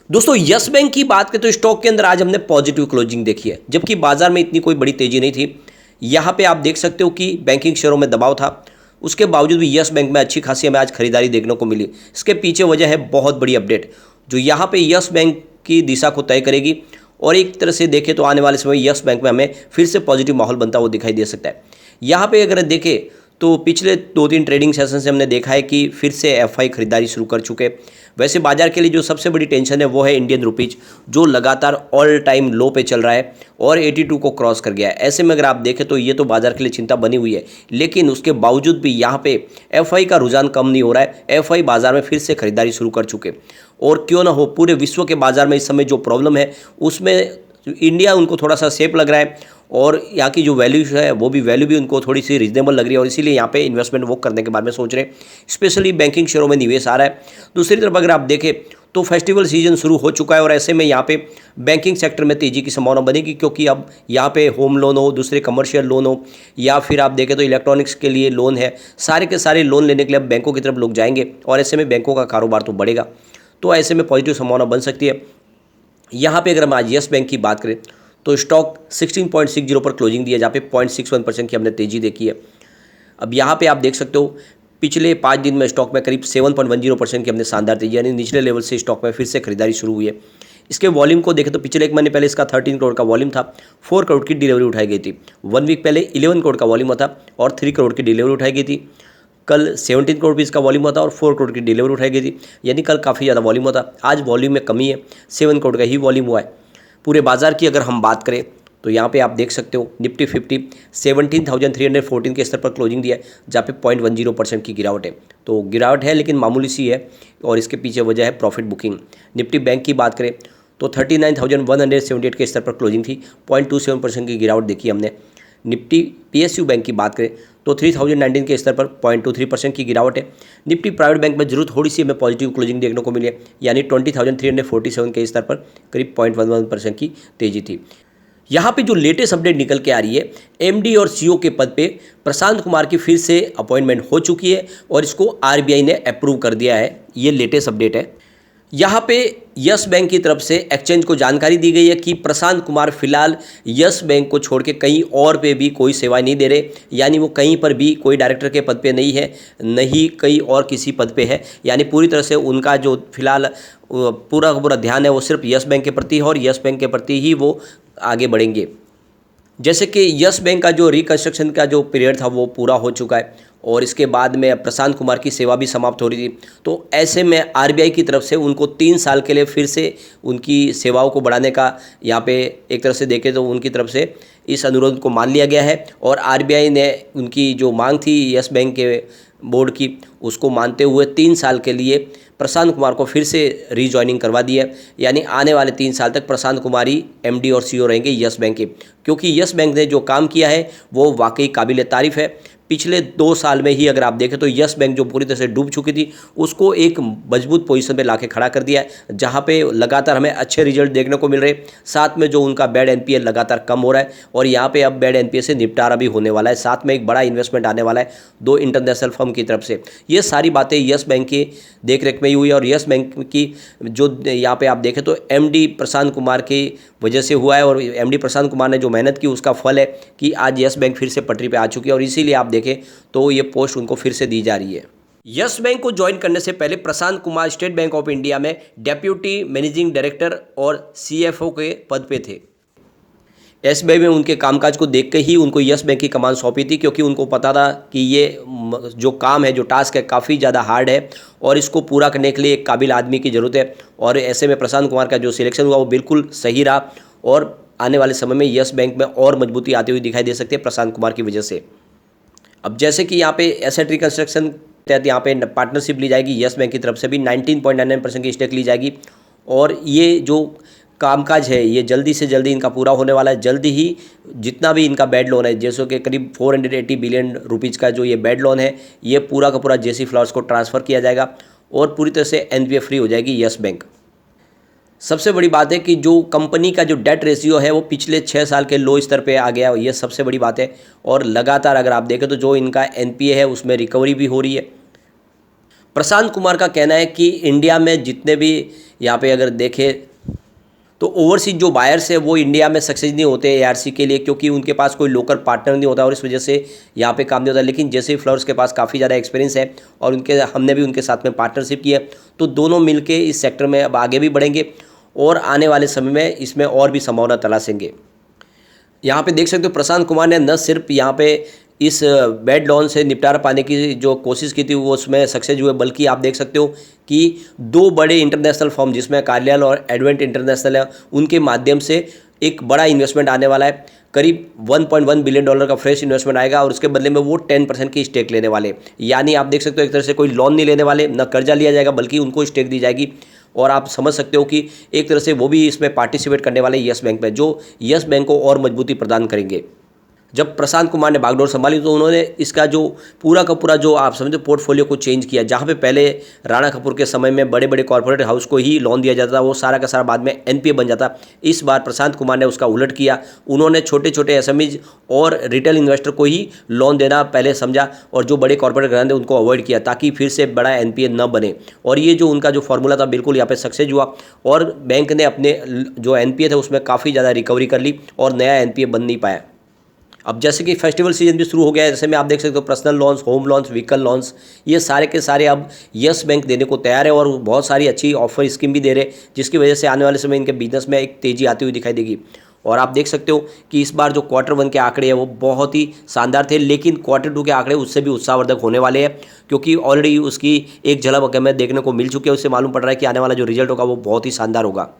दोस्तों yes bank की बात करें तो स्टॉक के अंदर आज हमने पॉजिटिव क्लोजिंग देखी है, जबकि बाजार में इतनी कोई बड़ी तेजी नहीं थी। यहाँ पे आप देख सकते हो कि बैंकिंग शेयरों में दबाव था, उसके बावजूद भी यस बैंक में अच्छी खासी हमें आज खरीदारी देखने को मिली। इसके पीछे वजह है बहुत बड़ी अपडेट जो यहाँ पे यस बैंक की दिशा को तय करेगी, और एक तरह से देखें तो आने वाले समय यस बैंक में हमें फिर से पॉजिटिव माहौल बनता हुआ दिखाई दे सकता है। यहाँ पे अगर देखें तो पिछले 2-3 ट्रेडिंग सेशन से हमने देखा है कि फिर से एफआई खरीदारी शुरू कर चुके। वैसे बाजार के लिए जो सबसे बड़ी टेंशन है वो है इंडियन रुपीज, जो लगातार ऑल टाइम लो पे चल रहा है और 82 को क्रॉस कर गया है। ऐसे में अगर आप देखें तो ये तो बाजार के लिए चिंता बनी हुई है, लेकिन उसके बावजूद भी यहाँ पे एफआई का रुझान कम नहीं हो रहा है। एफआई बाजार में फिर से खरीदारी शुरू कर चुके, और क्यों ना हो पूरे विश्व के बाजार में इस समय जो प्रॉब्लम है उसमें इंडिया उनको थोड़ा सा सेफ लग रहा है, और यहाँ की जो वैल्यू है वो भी वैल्यू भी उनको थोड़ी सी रीजनेबल लग रही है, और इसीलिए यहाँ पे इन्वेस्टमेंट वो करने के बारे में सोच रहे हैं। स्पेशली बैंकिंग शेयरों में निवेश आ रहा है। दूसरी तरफ अगर आप देखें तो फेस्टिवल सीजन शुरू हो चुका है, और ऐसे में यहाँ पे बैंकिंग सेक्टर में तेजी की संभावना बनेगी, क्योंकि अब यहाँ पे होम लोन हो, दूसरे कमर्शियल लोन हो, या फिर आप देखें तो इलेक्ट्रॉनिक्स के लिए लोन है, सारे के सारे लोन लेने के लिए अब बैंकों की तरफ लोग जाएंगे, और ऐसे में बैंकों का कारोबार तो बढ़ेगा। तो ऐसे में पॉजिटिव संभावना बन सकती है। यहाँ पे अगर हम आज यस बैंक की बात करें तो स्टॉक 16.60 पर क्लोजिंग दिया, जहाँ पे 0.61% की हमने तेजी देखी है। अब यहाँ पे आप देख सकते हो पिछले 5 दिन में स्टॉक में करीब 7.10% की हमने शानदार तेजी, यानी निचले लेवल से स्टॉक में फिर से खरीदारी शुरू हुई है। इसके वॉल्यूम को देखें तो पिछले 1 महीने पहले इसका 13 करोड़ का वॉल्यूम था, 4 करोड़ की डिलीवरी उठाई गई थी। 1 वीक पहले 11 करोड़ का वॉल्यूम था और 3 करोड़ की डिलीवरी उठाई गई थी। कल 17 करोड़ भी इसका वॉल्यूम था और 4 करोड़ की डिलीवरी उठाई गई थी, यानी कल काफ़ी ज़्यादा वॉल्यूम था। आज वॉल्यूम में कमी है, 7 करोड़ का ही वॉल्यूम हुआ है। पूरे बाजार की अगर हम बात करें तो यहाँ पे आप देख सकते हो निफ्टी 50 17,314 के स्तर पर क्लोजिंग दिया है, जहाँ पे 0.10% की गिरावट है। तो गिरावट है लेकिन मामूली सी है, और इसके पीछे वजह है प्रॉफिट बुकिंग। निफ्टी बैंक की बात करें तो 39,178 के स्तर पर क्लोजिंग थी, 0.27% की गिरावट देखी हमने। निफ्टी पीएसयू बैंक की बात करें तो 3019 के स्तर पर 0.23% की गिरावट है। निफ्टी प्राइवेट बैंक में जरूर थोड़ी सी हमें पॉजिटिव क्लोजिंग देखने को मिली है, यानी 20,347 के स्तर पर करीब 0.11% की तेजी थी। यहाँ पे जो लेटेस्ट अपडेट निकल के आ रही है, एमडी और सीईओ के पद पे प्रशांत कुमार की फिर से अपॉइंटमेंट हो चुकी है, और इसको आरबीआई ने अप्रूव कर दिया है। ये लेटेस्ट अपडेट है। यहाँ पे यस बैंक की तरफ से एक्सचेंज को जानकारी दी गई है कि प्रशांत कुमार फिलहाल यस बैंक को छोड़ के कहीं और पे भी कोई सेवाएं नहीं दे रहे, यानी वो कहीं पर भी कोई डायरेक्टर के पद पे नहीं है, नहीं कहीं और किसी पद पे है। यानी पूरी तरह से उनका जो फिलहाल पूरा का पूरा ध्यान है वो सिर्फ यस बैंक के प्रति है, और यस बैंक के प्रति ही वो आगे बढ़ेंगे। जैसे कि यस बैंक का जो रिकंस्ट्रक्शन का जो पीरियड था वो पूरा हो चुका है, और इसके बाद में प्रशांत कुमार की सेवा भी समाप्त हो रही थी। तो ऐसे में आरबीआई की तरफ से उनको 3 साल के लिए फिर से उनकी सेवाओं को बढ़ाने का यहाँ पे एक तरह से देखें तो उनकी तरफ से इस अनुरोध को मान लिया गया है, और आरबीआई ने उनकी जो मांग थी यस बैंक के बोर्ड की, उसको मानते हुए 3 साल के लिए प्रशांत कुमार को फिर से रीजॉइनिंग करवा दी है। यानी आने वाले 3 साल तक प्रशांत कुमार ही एमडी और सीईओ रहेंगे यस बैंक के, क्योंकि यस बैंक ने जो काम किया है वो वाकई काबिल तारीफ़ है। पिछले 2 साल में ही अगर आप देखें तो यस बैंक जो पूरी तरह से डूब चुकी थी उसको एक मजबूत पोजीशन पे लाके खड़ा कर दिया है, जहां पे लगातार हमें अच्छे रिजल्ट देखने को मिल रहे हैं। साथ में जो उनका बैड एनपीए लगातार कम हो रहा है, और यहाँ पे अब बैड एनपीए से निपटारा भी होने वाला है। साथ में एक बड़ा इन्वेस्टमेंट आने वाला है 2 इंटरनेशनल फर्म की तरफ से। ये सारी बातें यस बैंक की देखरेख में ही हुई है, और यस बैंक की जो यहाँ पे आप देखें तो एमडी प्रशांत कुमार की वजह से हुआ है, और एमडी प्रशांत कुमार ने जो मेहनत की उसका फल है कि आज यस बैंक फिर से पटरी पे आ चुकी है, और इसीलिए आप देखें तो ये पोस्ट उनको फिर से दी जा रही है। यस बैंक को ज्वाइन करने से पहले Prashant Kumar State Bank of India में डेप्यूटी मैनेजिंग डायरेक्टर और सीएफओ के पद पे थे। एसबीआई में उनके कामकाज को देख के ही उनको यस बैंक की कमान सौंपी थी, क्योंकि उनको पता था कि ये जो काम है, जो टास्क है, काफ़ी ज़्यादा हार्ड है, और इसको पूरा करने के लिए एक काबिल आदमी की ज़रूरत है। और ऐसे में प्रशांत कुमार का जो सिलेक्शन हुआ वो बिल्कुल सही रहा, और आने वाले समय में यस बैंक में और मजबूती आती हुई दिखाई दे सकती है प्रशांत कुमार की वजह से। अब जैसे कि यहाँ पे एसेट रिकंस्ट्रक्शन तहत यहाँ पे पार्टनरशिप ली जाएगी, यस बैंक की तरफ से भी 19.99% की स्टेक ली जाएगी, और ये जो कामकाज है ये जल्दी से जल्दी इनका पूरा होने वाला है। जल्दी ही जितना भी इनका बैड लोन है, जैसे कि करीब 480 बिलियन रुपीज़ का जो ये बैड लोन है, ये पूरा का पूरा जेसी फ्लावर्स को ट्रांसफ़र किया जाएगा, और पूरी तरह से एनपीए फ्री हो जाएगी यस बैंक। सबसे बड़ी बात है कि जो कंपनी का जो डेट रेशियो है वो पिछले 6 साल के लो स्तर पे आ गया, ये सबसे बड़ी बात है। और लगातार अगर आप देखें तो जो इनका एनपीए है उसमें रिकवरी भी हो रही है। प्रशांत कुमार का कहना है कि इंडिया में जितने भी यहाँ पे अगर देखें तो ओवरसीज जो बायर्स है वो इंडिया में सक्सेस नहीं होते एआरसी के लिए, क्योंकि उनके पास कोई लोकल पार्टनर नहीं होता और इस वजह से यहाँ पे काम नहीं होता। लेकिन जैसे ही फ्लावर्स के पास काफ़ी ज़्यादा एक्सपीरियंस है और हमने भी उनके साथ में पार्टनरशिप की है, तो दोनों मिलके इस सेक्टर में अब आगे भी बढ़ेंगे और आने वाले समय में इसमें और भी संभावना तलाशेंगे। यहाँ पे देख सकते हो प्रशांत कुमार ने न सिर्फ यहाँ पे इस बैड लोन से निपटारा पाने की जो कोशिश की थी वो उसमें सक्सेस हुए, बल्कि आप देख सकते हो कि 2 बड़े इंटरनेशनल फर्म जिसमें कार्डियल और एडवेंट इंटरनेशनल है, उनके माध्यम से एक बड़ा इन्वेस्टमेंट आने वाला है। करीब $1.1 बिलियन का फ्रेश इन्वेस्टमेंट आएगा और उसके बदले में वो 10% की स्टेक लेने वाले। यानी आप देख सकते हो एक तरह से कोई लोन नहीं लेने वाले, न कर्जा लिया जाएगा बल्कि उनको स्टेक दी जाएगी। और आप समझ सकते हो कि एक तरह से वो भी इसमें पार्टिसिपेट करने वाले यस बैंक में, जो यस बैंक को और मजबूती प्रदान करेंगे। जब प्रशांत कुमार ने बागडोर संभाली तो उन्होंने इसका जो पूरा का पूरा जो आप समझो पोर्टफोलियो को चेंज किया। जहाँ पे पहले राणा कपूर के समय में बड़े बड़े कॉर्पोरेट हाउस को ही लोन दिया जाता था, वो सारा का सारा बाद में एनपीए बन जाता। इस बार प्रशांत कुमार ने उसका उलट किया। उन्होंने छोटे छोटे एसएमईज और रिटेल इन्वेस्टर को ही लोन देना पहले समझा और जो बड़े कॉर्पोरेट घराने उनको अवॉइड किया, ताकि फिर से बड़ा एनपीए न बने। और ये जो उनका जो फॉर्मूला था बिल्कुल यहाँ पे सक्सेस हुआ और बैंक ने अपने जो एनपीए थे उसमें काफ़ी ज़्यादा रिकवरी कर ली और नया एनपीए बन नहीं पाया। अब जैसे कि फेस्टिवल सीजन भी शुरू हो गया है, जैसे में आप देख सकते हो personal loans, home loans, vehicle loans, ये सारे के सारे अब यस बैंक देने को तैयार है और बहुत सारी अच्छी ऑफर स्कीम भी दे रहे हैं, जिसकी वजह से आने वाले समय इनके बिजनेस में एक तेज़ी आती हुई दिखाई देगी। और आप देख सकते हो कि इस बार जो Q1 के आंकड़े हैं वो बहुत ही शानदार थे, लेकिन Q2 के आंकड़े उससे भी उत्साहवर्धक होने वाले हैं, क्योंकि ऑलरेडी उसकी एक झलक हमें देखने को मिल चुकी है। उससे मालूम पड़ रहा है कि आने वाला जो रिजल्ट होगा वो बहुत ही शानदार होगा।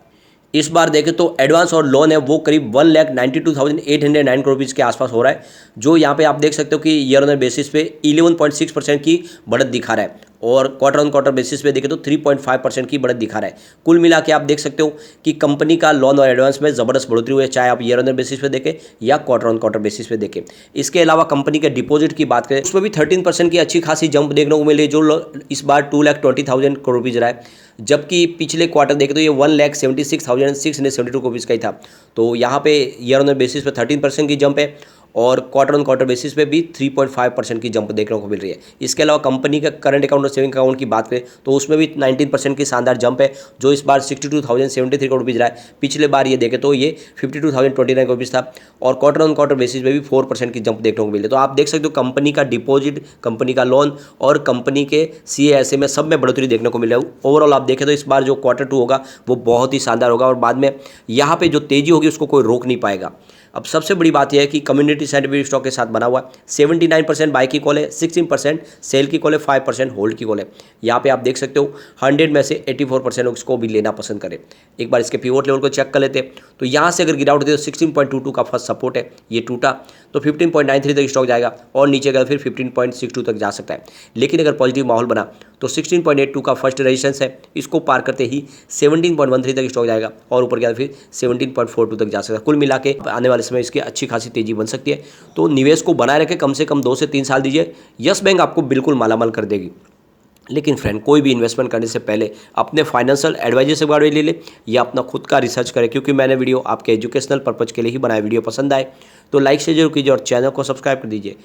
इस बार देखें तो एडवांस और लोन है वो करीब 1,92,809 करोड़ रुपीज़ के आसपास हो रहा है, जो यहाँ पे आप देख सकते हो कि ईयर ऑन ईयर बेसिस पे 11.6% की बढ़त दिखा रहा है और क्वार्टर ऑन क्वार्टर बेसिस पे देखें तो 3.5% की बढ़त दिखा रहा है। कुल मिला के आप देख सकते हो कि कंपनी का लोन और एडवांस में ज़बरदस्त बढ़ोतरी हुई है, चाहे आप ईयर ऑन ईयर बेसिस पे देखें या क्वार्टर ऑन क्वार्टर बेसिस पे देखें। इसके अलावा कंपनी के डिपॉजिट की बात करें उसमें भी 13% की अच्छी खासी जंप देखने को मिली, जो इस बार 2,20,000 करोड़ रुपीज़ रहा है, जबकि पिछले क्वार्टर देखें तो ये 1,76,672 करोड़ रुपीज़ का ही था। तो यहाँ पे ईयर ऑन ईयर बेसिस पे 13% की जंप है और क्वार्टर ऑन क्वार्टर बेसिस पे भी 3.5% की जंप देखने को मिल रही है। इसके अलावा कंपनी का करंट अकाउंट और सेविंग अकाउंट की बात करें तो उसमें भी 19% की शानदार जंप है, जो इस बार 62,073 करोड़ रुपीज़ रहा है। पिछले बार ये देखें तो ये 52,029 करोड़ रुपीज़ था और क्वार्टर ऑन क्वार्टर बेसिस पे भी 4% की जंप देखने को मिली है। तो आप देख सकते हो कंपनी का डिपॉजिट, कंपनी का लोन और कंपनी के CASA में सब में बढ़ोतरी देखने को मिल रहा है। ओवरऑल आप देखें तो इस बार जो Q2 होगा वो बहुत ही शानदार होगा और बाद में यहाँ पे जो तेज़ी होगी उसको कोई रोक नहीं पाएगा। अब सबसे बड़ी बात यह है कि कम्युनिटी सर्टिफिकेट स्टॉक के साथ बना हुआ है, 79% बाई की कॉल है, 16% सेल की कॉल है, 5% होल्ड की कॉल है। यहाँ पे आप देख सकते हो 100 में से 84% उसको भी लेना पसंद करें। एक बार इसके पिवोट लेवल को चेक कर लेते हैं तो यहाँ से अगर गिरावट होती है तो 16.22 का फर्स्ट सपोर्ट है, ये टूटा तो 15.93 तक स्टॉक जाएगा और नीचे गया फिर 15.62 तक जा सकता है। लेकिन अगर पॉजिटिव माहौल बना तो 16.82 का फर्स्ट रेजिस्टेंस है, इसको पार करते ही 17.13 तक स्टॉक जाएगा और ऊपर गया फिर 17.42 तक जा सकता है। कुल मिला के आने वाले समय इसकी अच्छी खासी तेजी बन सकती है। तो निवेश को बनाए रखें, कम से कम 2 से 3 साल दीजिए, यस बैंक आपको बिल्कुल मालामाल कर देगी। लेकिन फ्रेंड, कोई भी इन्वेस्टमेंट करने से पहले अपने फाइनेंशियल एडवाइजर से बारे में ले ले या अपना खुद का रिसर्च करें, क्योंकि मैंने वीडियो आपके एजुकेशनल पर्पज़ के लिए ही बनाया। वीडियो पसंद आए तो लाइक शेयर जरूर कीजिए और चैनल को सब्सक्राइब कर दीजिए।